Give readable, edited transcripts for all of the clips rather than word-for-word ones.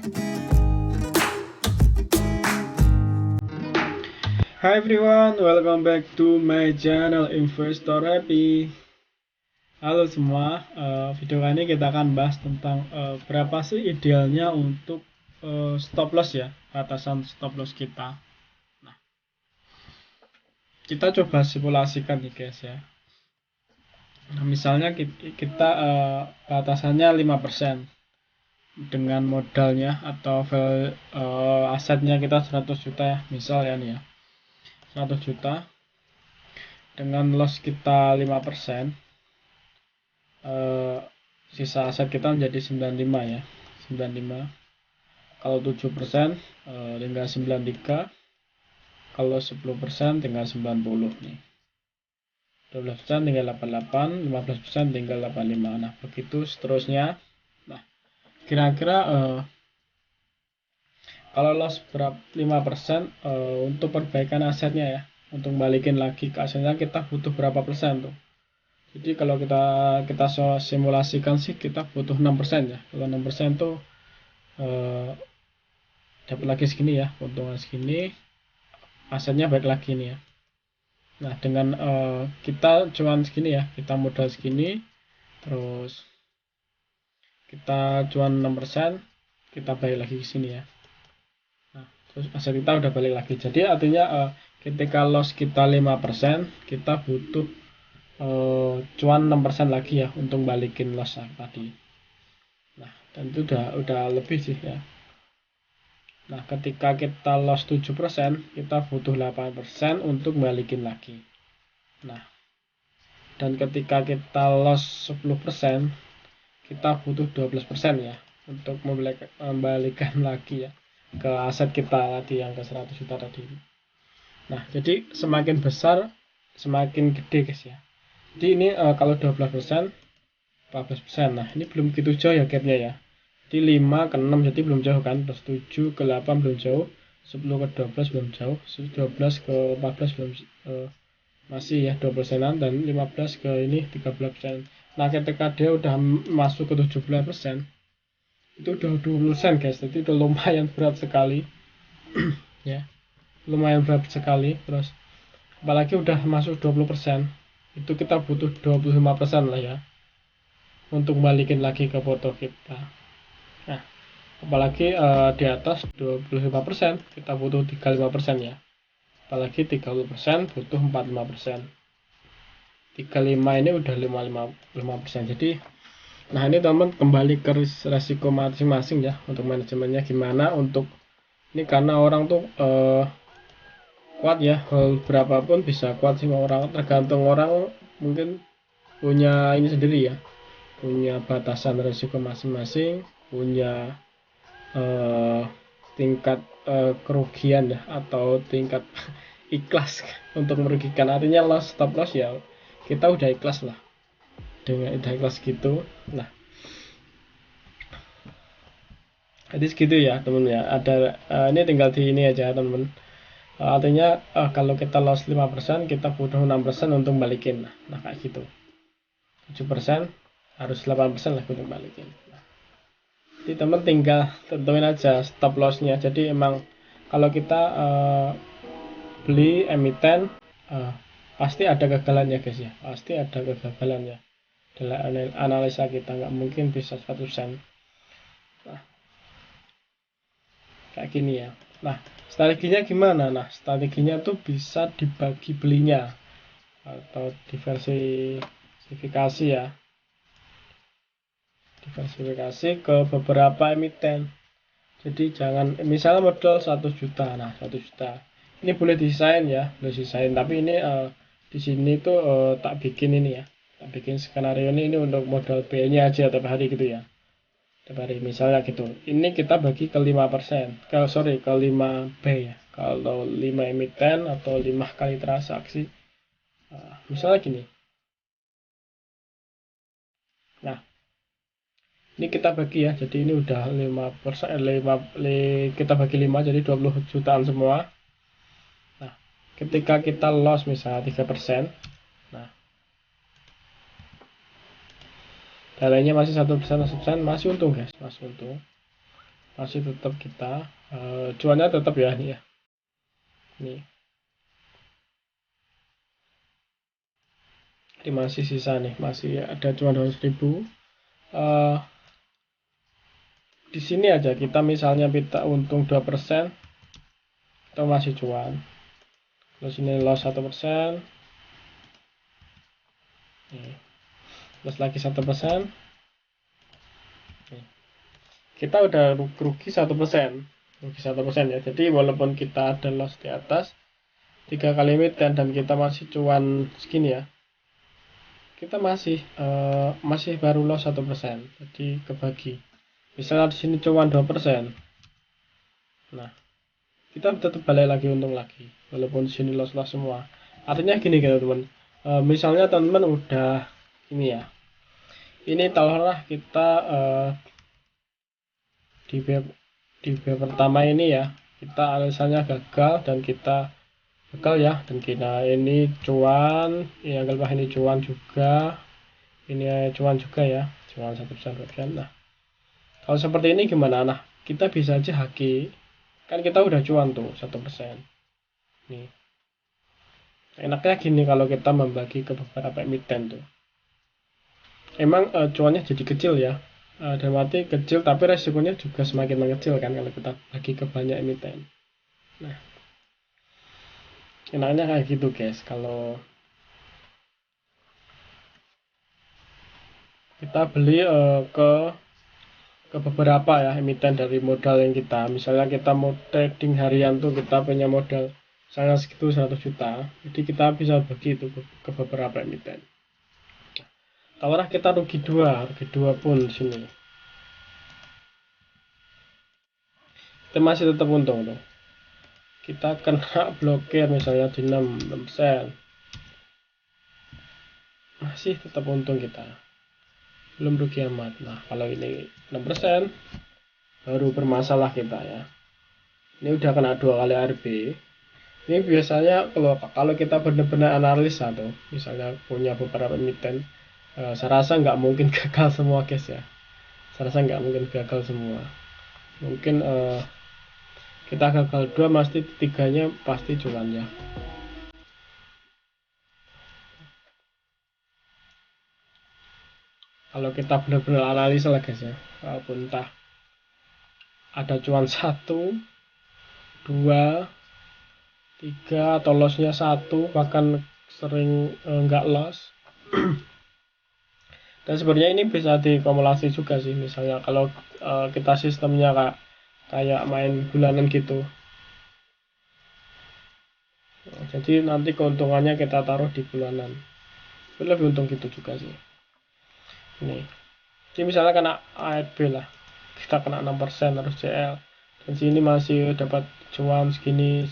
Hi everyone, welcome back to my channel Investor Happy. Halo semua, video kali ini kita akan bahas tentang berapa sih idealnya untuk stop loss ya, batasan stop loss kita. Nah, kita coba simulasikan nih guys ya. Nah, misalnya kita batasannya 5% dengan modalnya atau asetnya kita 100 juta ya, misal ya nih ya. 100 juta dengan loss kita 5%, sisa aset kita menjadi 95 ya, 95. Kalau 7% tinggal 93, kalau 10% tinggal 90 nih, 12% tinggal 88, 15% tinggal 85. Nah begitu seterusnya. Nah kira-kira kalau loss berapa 5%, untuk perbaikan asetnya ya, untuk balikin lagi ke asetnya kita butuh berapa persen tuh. Jadi kalau kita simulasikan sih kita butuh 6% ya. Kalau 6% tuh dapat lagi segini ya, keuntungan segini, asetnya baik lagi nih ya. Nah dengan kita cuan segini ya, kita modal segini, terus kita cuan 6%, kita balik lagi ke sini ya. Terus aset kita udah balik lagi. Jadi artinya ketika loss kita 5%, kita butuh cuan 6% lagi ya untuk balikin loss tadi. Nah, dan itu udah lebih sih ya. Nah, ketika kita loss 7%, kita butuh 8% untuk balikin lagi. Nah, dan ketika kita loss 10%, kita butuh 12% ya untuk membalikan lagi ya ke aset kita tadi yang ke 100 juta tadi. Nah, jadi semakin besar semakin gede guys ya. Jadi ini kalau 12%, 14%. Nah, ini belum begitu jauh ya gapnya ya. Jadi 5 ke 6 jadi belum jauh kan. Terus 7 ke 8 belum jauh. 10 ke 12 belum jauh. 12 ke 14 belum masih ya 20%-an, dan 15 ke ini 13%. Nah, ketika dia udah masuk ke 17%, itu udah 20% guys. Jadi udah lumayan berat sekali. Ya. Lumayan berat sekali. Terus apalagi udah masuk 20%, itu kita butuh 25% lah ya untuk balikin lagi ke foto kita. Nah, apalagi di atas 25% kita butuh 35% ya. Apalagi 30% butuh 45%. 35 ini udah 55%. Jadi nah ini teman kembali ke resiko masing-masing ya, untuk manajemennya gimana. Untuk ini karena orang tuh kuat ya, berapapun bisa kuat sih orang, tergantung orang mungkin punya ini sendiri ya, punya batasan resiko masing-masing, punya tingkat kerugian ya, atau tingkat ikhlas untuk merugikan. Artinya loss, stop loss ya kita udah ikhlas lah, dengan udah ikhlas gitu. Nah jadi segitu ya temen ya. Ada ini tinggal di ini aja temen. Artinya kalau kita loss 5%, kita butuh 6% untuk balikin. Nah kayak gitu. 7% harus 8% lah untuk balikin. Jadi teman tinggal tentuin aja stop lossnya. Jadi emang kalau kita beli emiten, pasti ada kegagalannya guys ya. Pasti ada kegagalannya. Dalam analisa kita nggak mungkin bisa 100%. Nah, kayak gini ya. Nah, strateginya gimana? Nah, strateginya tuh bisa dibagi belinya atau diversifikasi ya. Diversifikasi ke beberapa emiten. Jadi jangan misalnya modal 1 juta. Nah, 1 juta. Ini boleh desain ya, boleh desain. Tapi ini di sini tuh tak bikin ini ya. Tak bikin skenario ini untuk modal B-nya aja tiap hari gitu ya. Tiap hari misalnya gitu. Ini kita bagi ke 5%. Ke 5B ya. Kalau 5 emiten atau 5 kali transaksi. Misalnya gini. Nah, ini kita bagi ya, jadi ini udah 5%, kita bagi 5 jadi 20 jutaan semua. Nah, ketika kita loss misalnya 3%, nah nilainya masih 1%, masih untung guys, masih untung. masih tetap kita cuannya tetap ya nih ya. Nih. Ini masih sisa nih, masih ada cuan 200.000. Di sini aja kita misalnya kita untung 2%, kita masih cuan. Terus ini loss 1%. Terus lagi 1%. Kita udah rugi 1%. Rugi 1% ya. Jadi walaupun kita ada loss di atas 3 kali emiten dan kita masih cuan segini ya, kita masih baru loss 1%. Jadi kebagi. Misalnya di sini cuan 2%. Nah, kita tetap balik lagi untung lagi walaupun di sini loss semua. Artinya gini gitu teman. Misalnya teman-teman udah ini ya. Ini taruhlah kita di B pertama ini ya, kita misalnya gagal dan kita ya, dan kita ini cuan, ya anggaplah ini cuan juga, ini cuan juga ya, cuan 1%, 2%. Nah, kalau seperti ini gimana? Nah, kita bisa aja haki, kan kita udah cuan tuh 1%. Nih, enaknya gini kalau kita membagi ke beberapa emiten tuh. Emang cuannya jadi kecil ya, dan mati kecil, tapi resikonya juga semakin mengecil kan kalau kita bagi ke banyak emiten. Nah, enaknya kayak gitu guys. Kalau kita beli ke beberapa ya emiten dari modal yang kita, misalnya kita mau trading harian tuh kita punya modal misalnya segitu 100 juta, jadi kita bisa bagi itu ke beberapa emiten. Kalau kita rugi dua pun di sini, kita masih tetap untung tuh. Kita kena blokir misalnya di 6%, masih tetap untung kita, belum rugi amat. Nah, kalau ini 6% baru bermasalah kita ya. Ini udah kena 2 kali RB. Ini biasanya kalau kita benar-benar analis atau misalnya punya beberapa emiten, saya rasa nggak mungkin gagal semua guys ya. Saya rasa nggak mungkin gagal semua. Mungkin kita gagal 2, pasti 3-nya pasti cuan ya. Kalau kita benar-benar analisa lah guys ya, walaupun entah ada cuan 1, 2, 3 atau lossnya 1, bahkan sering nggak loss. Dan sebenarnya ini bisa dikumulasi juga sih, misalnya kalau kita sistemnya kayak main bulanan gitu. Jadi nanti keuntungannya kita taruh di bulanan, itu lebih untung gitu juga sih. Ini jadi misalnya kena ARB lah, kita kena 6% harus CL, dan sini masih dapat cuan segini,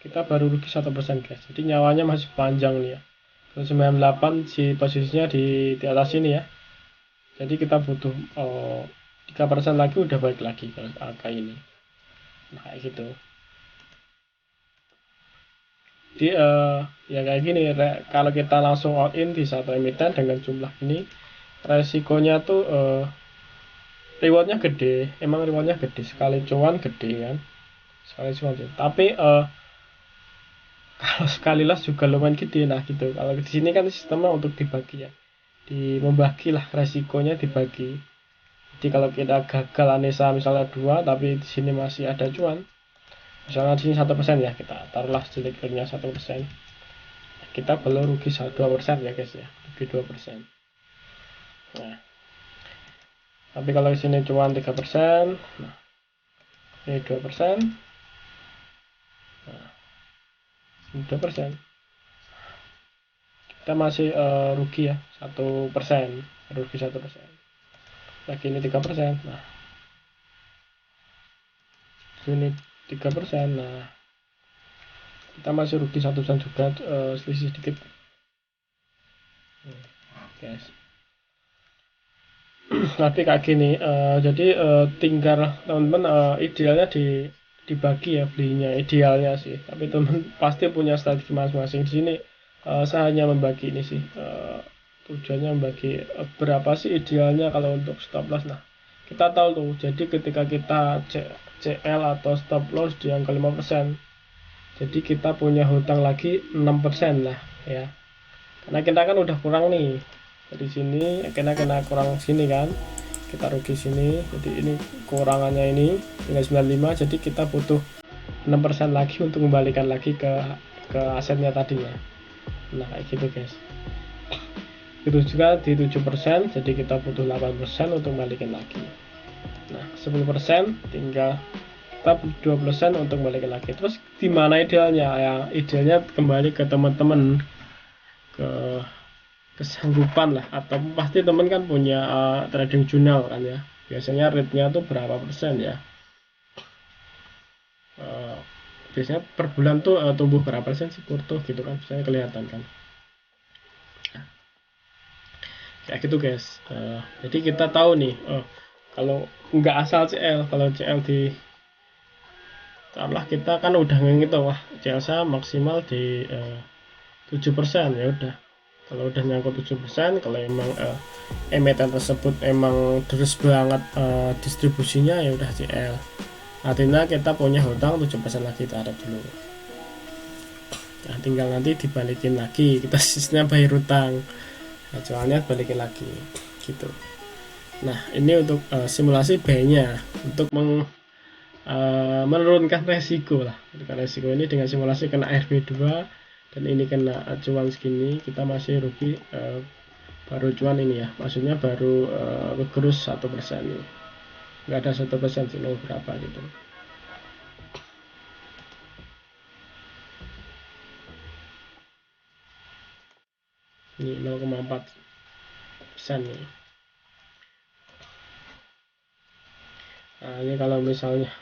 kita baru rugi 1% guys. Jadi nyawanya masih panjang nih ya. Kalau 98 si posisinya di atas sini ya. Jadi kita butuh 3% lagi udah balik lagi ke angka ini. Nah, kayak gitu. Jadi ya kayak gini, kalau kita langsung all in di satu emiten dengan jumlah ini, resikonya tuh rewardnya gede. Emang rewardnya gede, sekali cuan gede kan, sekali cuan gede. Tapi kalau sekali loss juga lumayan gede. Nah gitu, kalau di sini kan sistemnya untuk dibagi ya, membagi lah resikonya, dibagi. Jadi kalau kita gagal Anesa misalnya 2, tapi di sini masih ada cuan, misalnya di sini 1% ya, kita taruhlah jelek-jeleknya 1%, kita belum rugi 2% ya guys ya, rugi 2%. Nah, tapi kalau di sini cuan 3%, nah ini 2%, nah ini 2%, kita masih rugi ya 1%, rugi 1%. Lagi ini 3%, nah ini 3%, nah kita masih rugi 1% juga, selisih sedikit guys. Tapi kayak gini, jadi tinggal teman-teman idealnya dibagi ya belinya, idealnya sih. Tapi teman pasti punya strategi masing-masing. Di sini saya hanya membagi ini sih, tujuannya membagi berapa sih idealnya kalau untuk stop loss. Nah, kita tahu tuh, jadi ketika kita CL atau stop loss di angka 5%, jadi kita punya hutang lagi 6% lah ya, karena kita kan udah kurang nih dari sini, kena kurang sini kan, kita rugi sini, jadi ini kurangannya ini tinggal 95, jadi kita butuh 6% lagi untuk kembalikan lagi ke asetnya tadinya. Nah kayak gitu guys. Itu juga di 7%, jadi kita butuh 8% untuk balikin lagi. Nah 10% tinggal kita 2% untuk balikin lagi. Terus di mana idealnya ya? Idealnya kembali ke teman-teman, ke kesanggupan lah, atau pasti teman kan punya trading journal kan ya, biasanya rate-nya tuh berapa persen ya, biasanya per bulan tuh tumbuh berapa persen sih Kurto gitu kan, biasanya kelihatan kan kayak gitu guys. Jadi kita tahu nih, kalau nggak asal CL, kalau CL di taruhlah kita kan udah ngitung, wah CL saya maksimal di 7%, ya udah, kalau udah nyangkut 7%, kalau emang emiten tersebut emang terus banget distribusinya, ya udah CL, artinya kita punya hutang 7% lagi, taruh dulu. Nah, tinggal nanti dibalikin lagi, kita sisanya bayar hutang, nah, soalnya balikin lagi gitu. Nah ini untuk simulasi B-nya, untuk menurunkan resiko lah. Menurunkan resiko ini dengan simulasi kena RB2 dan ini kena acuan segini, kita masih rugi baru cuan ini ya, maksudnya baru kegerus 1% ini, nggak ada 1% sih, berapa gitu. Ini 0,4% nih. Nah ini kalau misalnya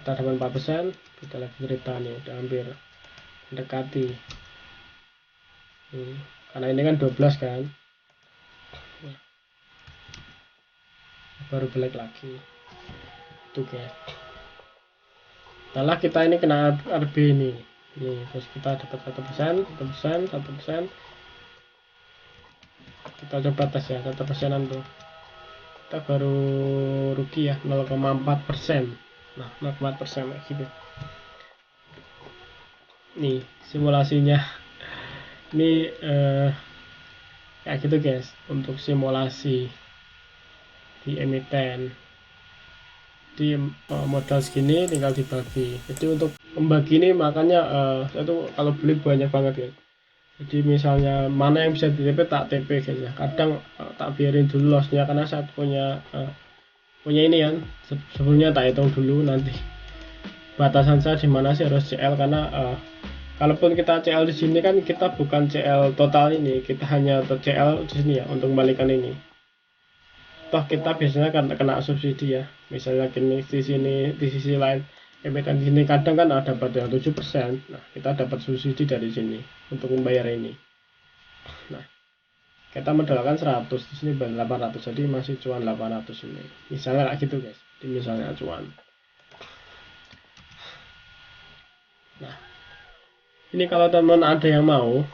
kita dapat 4%, kita lagi cerita nih udah hampir mendekati karena ini kan 12 kan, baru balik lagi itu guys. Setelah kita ini kena RB ini terus kita dapat 1%, 1%, kita coba tes ya 1%an tuh, kita baru rugi ya 0,4%. Nah 0,4% gitu nih simulasinya. Ini kayak gitu guys untuk simulasi di emiten di modal segini tinggal dibagi. Jadi untuk membagi ini makanya saya tuh kalau beli banyak banget ya, jadi misalnya mana yang bisa di TP tak TP guys ya, kadang tak biarin dulu lossnya karena saya punya ini kan, sebelumnya tak hitung dulu nanti batasan saya di mana sih harus CL, karena kalaupun kita CL di sini kan kita bukan CL total ini, kita hanya CL di sini ya untuk kembalikan ini. Toh kita biasanya kan kena subsidi ya, misalnya kini di sini, di sisi lain emiten di sini kadang kan ada pada 7%. Nah kita dapat subsidi dari sini untuk membayar ini. Nah kita modalkan 100, di sini 800, jadi masih cuan 800 ini, misalnya kayak gitu guys, di misalnya cuan. Nah ini kalau teman ada yang mau,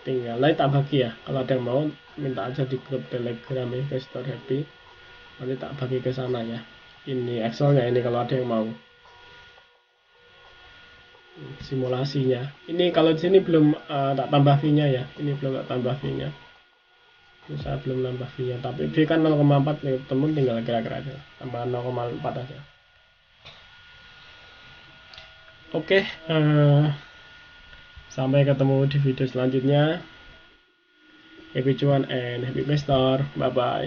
tinggal tak bagi ya, kalau ada yang mau minta aja di grup Telegram Investor Happy, nanti tak bagi ke sana ya. Ini Excelnya ini kalau ada yang mau simulasinya. Ini kalau di sini belum tak tambah fee-nya ya, ini belum tak tambah fee-nya. Ini saya belum nambah fee-nya, tapi fee kan 0,4 nih, temen tinggal kira-kira aja tambah 0,4 aja. Oke, sampai ketemu di video selanjutnya. Happy cuan and happy investor. Bye bye.